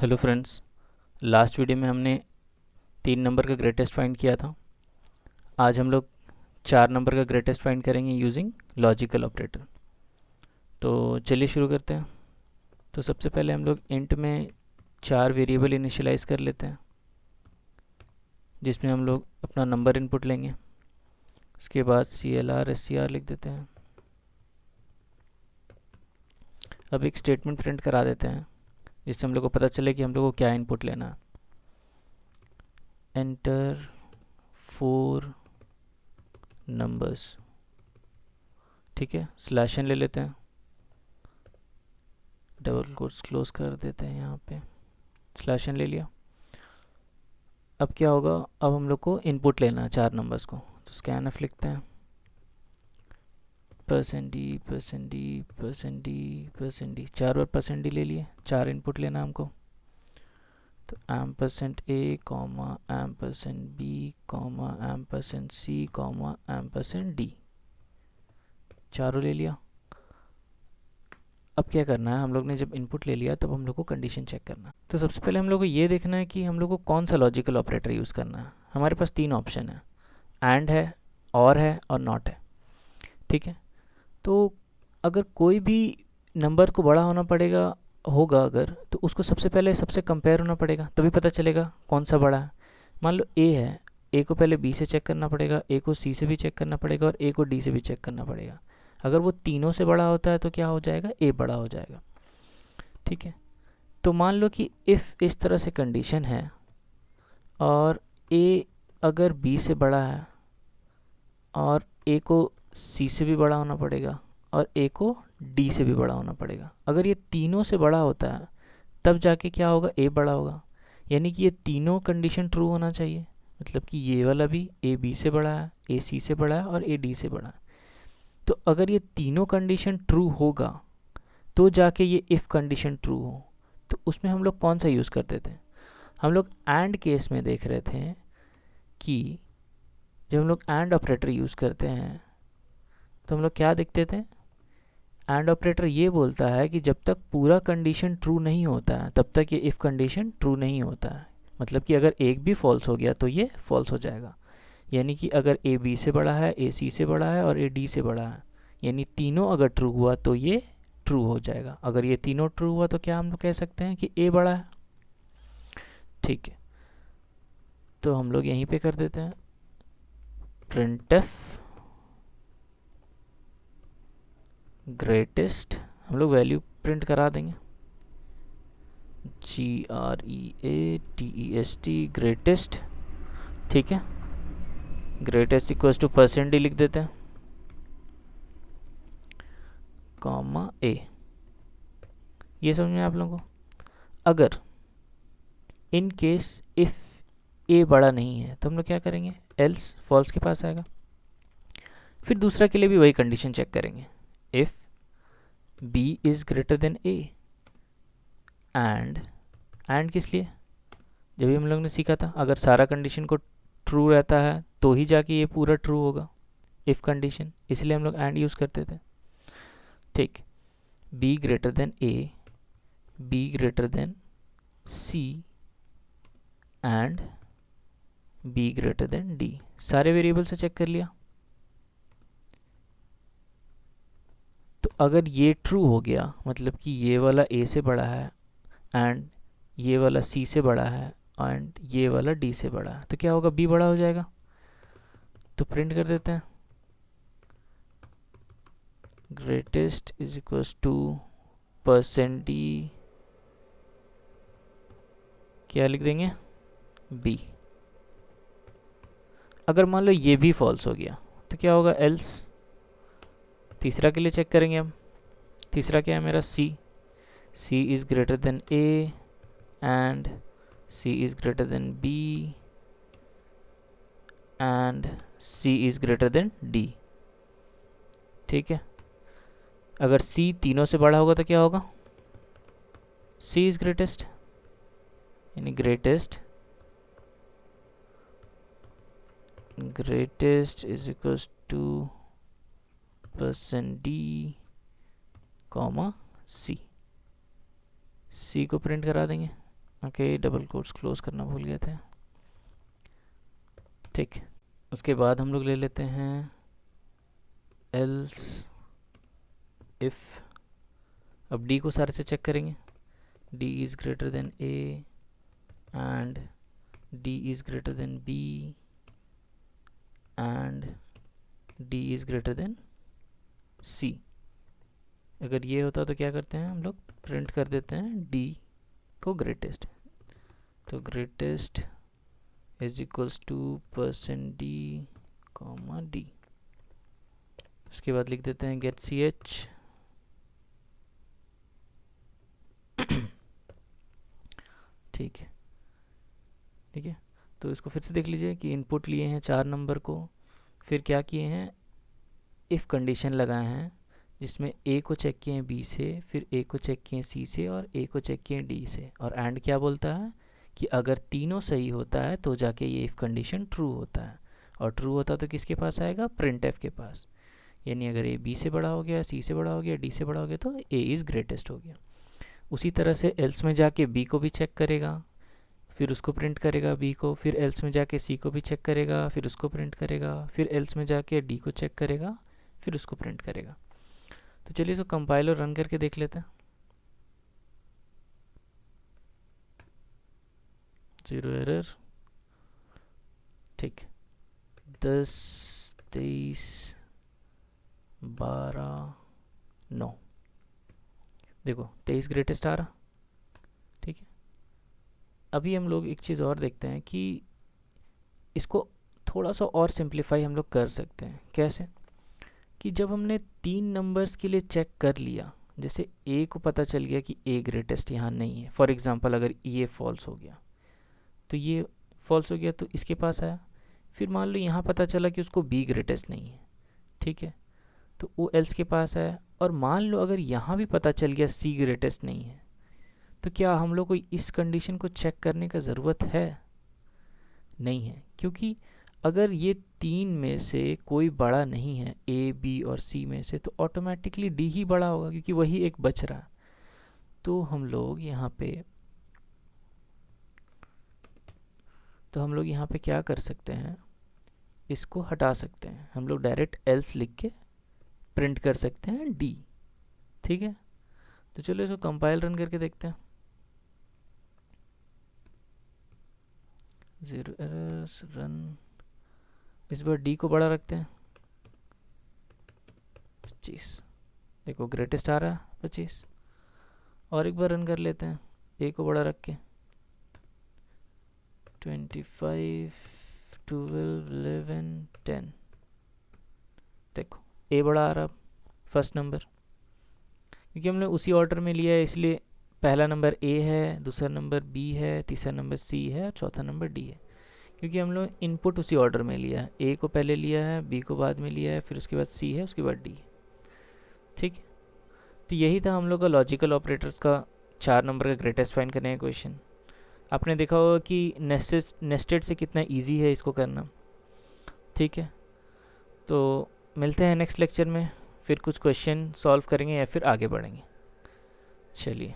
Hello friends. Last video में हमने 3 number का ग्रेटेस्ट फाइंड किया था। आज हम लोग 4 नंबर का ग्रेटेस्ट फाइंड करेंगे यूजिंग लॉजिकल ऑपरेटर। तो चलिए शुरू करते हैं। तो सबसे पहले हम लोग इंट में 4 वेरिएबल इनिशियलाइज कर लेते हैं, जिसमें हम लोग अपना नंबर इनपुट लेंगे। उसके बाद CLR SCR लिख देते हैं। अब एक स्टेटमेंट प्रिंट करा देते हैं, जिससे हम लोग को पता चले कि हम लोग को क्या इनपुट लेना है। Enter 4 numbers. ठीक है, स्लैश एन ले लेते हैं, डबल कोट्स क्लोज कर देते हैं। यहाँ पे स्लैश एन ले लिया। अब क्या होगा, अब हम लोग को इनपुट लेना है 4 नंबर्स को। तो स्कैन एफ लिखते हैं, %d %d %d %d 4 बार %d ले लिए। 4 इनपुट लेना हमको। तो %a %b %c %d 4 ले लिया। अब क्या करना है, हम लोग ने जब इनपुट ले लिया तब हम लोग को कंडीशन चेक करना है। तो सबसे पहले हम लोग को ये देखना है कि हम लोग को कौन सा लॉजिकल ऑपरेटर यूज़ करना है। हमारे पास 3 ऑप्शन है, एंड है, और नॉट है। ठीक है, तो अगर कोई भी नंबर को बड़ा होना पड़ेगा होगा अगर, तो उसको सबसे पहले सबसे कंपेयर होना पड़ेगा, तभी पता चलेगा कौन सा बड़ा है। मान लो ए है, ए को पहले बी से चेक करना पड़ेगा, ए को सी से भी चेक करना पड़ेगा, और ए को डी से भी चेक करना पड़ेगा। अगर वो तीनों से बड़ा होता है तो क्या हो जाएगा, ए बड़ा हो जाएगा। ठीक है, तो मान लो कि इफ़ इस तरह से कंडीशन है और ए अगर बी से बड़ा है, और ए को सी से भी बड़ा होना पड़ेगा, और ए को डी से भी बड़ा होना पड़ेगा। अगर ये तीनों से बड़ा होता है तब जाके क्या होगा, ए बड़ा होगा। यानी कि ये तीनों कंडीशन ट्रू होना चाहिए। मतलब कि ये वाला भी ए बी से बड़ा है, ए सी से बड़ा है, और ए डी से बड़ा है। तो अगर ये तीनों कंडीशन ट्रू होगा तो जाके ये इफ़ कंडीशन ट्रू हो। तो उसमें हम लोग कौन सा यूज़ करते थे, हम लोग एंड केस में देख रहे थे कि जब हम लोग एंड ऑपरेटर यूज़ करते हैं तो हम लोग क्या देखते थे, एंड ऑपरेटर ये बोलता है कि जब तक पूरा कंडीशन ट्रू नहीं होता है तब तक ये इफ़ कंडीशन ट्रू नहीं होता है। मतलब कि अगर एक भी फॉल्स हो गया तो ये फॉल्स हो जाएगा। यानी कि अगर ए बी से बड़ा है, ए सी से बड़ा है, और ए डी से बड़ा है, यानी तीनों अगर ट्रू हुआ तो ये ट्रू हो जाएगा। अगर ये तीनों ट्रू हुआ तो क्या हम लोग कह सकते हैं कि ए बड़ा है। ठीक है, तो हम लोग यहीं पे कर देते हैं printf ग्रेटेस्ट। हम लोग वैल्यू प्रिंट करा देंगे, GREATEST ग्रेटेस्ट। ठीक है, ग्रेटेस्ट इक्वल्स टू %d लिख देते हैं, कॉमा ए। ये समझ में आप लोगों को। अगर इन केस इफ़ ए बड़ा नहीं है तो हम लोग क्या करेंगे, एल्स फॉल्स के पास आएगा। फिर दूसरा के लिए भी वही कंडीशन चेक करेंगे, if b is greater then a। And किस लिए, जब भी हम लोग ने सीखा था अगर सारा कंडीशन को ट्रू रहता है तो ही जाके ये पूरा ट्रू होगा, इफ़ कंडीशन। इसलिए हम लोग एंड यूज़ करते थे। ठीक, b greater than a, b greater than c, and b greater than d। सारे वेरिएबल से चेक कर लिया। तो अगर ये ट्रू हो गया, मतलब कि ये वाला a से बड़ा है, एंड ये वाला c से बड़ा है, एंड ये वाला d से बड़ा है, तो क्या होगा, b बड़ा हो जाएगा। तो प्रिंट कर देते हैं, greatest is equals to %d, क्या लिख देंगे, b। अगर मान लो ये भी फॉल्स हो गया तो क्या होगा, एल्स। तीसरा के लिए चेक करेंगे हम। तीसरा क्या है मेरा, c is greater then a, and c is greater then b, and c is greater then d। ठीक है, अगर c तीनों से बड़ा होगा तो क्या होगा, c इज़ ग्रेटेस्ट, यानी greatest is equals to %d, comma c। C को प्रिंट करा देंगे, ओके, डबल कोट्स क्लोज करना भूल गए थे। ठीक, उसके बाद हम लोग ले लेते हैं एल्स इफ। अब डी को सारे से चेक करेंगे। D is greater than A and D is greater than B and D is greater than C. अगर ये होता तो क्या करते हैं हम लोग, प्रिंट कर देते हैं डी को ग्रेटेस्ट। तो greatest is equals two percent D comma D. उसके बाद लिख देते हैं गेट सी एच। ठीक है, ठीक है। तो इसको फिर से देख लीजिए कि इनपुट लिए हैं 4 नंबर को, फिर क्या किए हैं, इफ़ कंडीशन लगाए हैं जिसमें ए को चेक किए हैं बी से, फिर ए को चेक किए हैं सी से और ए को चेक किए हैं डी से। और एंड क्या बोलता है कि अगर तीनों सही होता है तो जाके ये इफ़ कंडीशन ट्रू होता है। और ट्रू होता तो किसके पास आएगा, प्रिंट एफ के पास। यानी अगर ए बी से बड़ा हो गया, सी से बड़ा हो गया, डी से बड़ा हो गया तो ए इज़ ग्रेटेस्ट हो गया। उसी तरह से एल्स में जाके बी को भी चेक करेगा, फिर उसको प्रिंट करेगा बी को, फिर एल्स में जाके सी को भी चेक करेगा, फिर उसको प्रिंट करेगा, फिर एल्स में जाके डी को चेक करेगा, फिर उसको प्रिंट करेगा। तो चलिए इसको कंपाइल और रन करके देख लेते हैं। 0 एरर। ठीक, 10 23 12 9। देखो 23 ग्रेटेस्ट आ रहा। ठीक है, अभी हम लोग एक चीज़ और देखते हैं कि इसको थोड़ा सा और सिंप्लीफाई हम लोग कर सकते हैं। कैसे कि जब हमने 3 नंबर्स के लिए चेक कर लिया, जैसे ए को पता चल गया कि ए ग्रेटेस्ट यहाँ नहीं है, फॉर एग्जांपल अगर ये फॉल्स हो गया तो ये फॉल्स हो गया तो इसके पास आया। फिर मान लो यहाँ पता चला कि उसको बी ग्रेटेस्ट नहीं है, ठीक है, तो वो एल्स के पास आया। और मान लो अगर यहाँ भी पता चल गया सी ग्रेटेस्ट नहीं है, तो क्या हम लोग को इस कंडीशन को चेक करने का ज़रूरत है? नहीं है, क्योंकि अगर ये 3 में से कोई बड़ा नहीं है ए बी और सी में से, तो ऑटोमेटिकली डी ही बड़ा होगा क्योंकि वही एक बच रहा। तो हम लोग यहाँ पे क्या कर सकते हैं, इसको हटा सकते हैं। हम लोग डायरेक्ट एल्स लिख के प्रिंट कर सकते हैं डी। ठीक है, तो चलो इसको कंपाइल रन करके देखते हैं। 0 एरर्स रन। इस बार डी को बड़ा रखते हैं 25। देखो ग्रेटेस्ट आ रहा है 25। और एक बार रन कर लेते हैं ए को बड़ा रख के 25 12 11 10। देखो ए बड़ा आ रहा फर्स्ट नंबर, क्योंकि हमने उसी ऑर्डर में लिया है, इसलिए पहला नंबर ए है, दूसरा नंबर बी है, तीसरा नंबर सी है और चौथा नंबर डी है। क्योंकि हम लोग इनपुट उसी ऑर्डर में लिया है, ए को पहले लिया है, बी को बाद में लिया है, फिर उसके बाद सी है, उसके बाद डी है। ठीक है, तो यही था हम लोग का लॉजिकल ऑपरेटर्स का 4 नंबर का ग्रेटेस्ट फाइंड करने का क्वेश्चन। आपने देखा होगा कि नेस्टेड से कितना इजी है इसको करना। ठीक है, तो मिलते हैं नेक्स्ट लेक्चर में, फिर कुछ क्वेश्चन सॉल्व करेंगे या फिर आगे बढ़ेंगे। चलिए।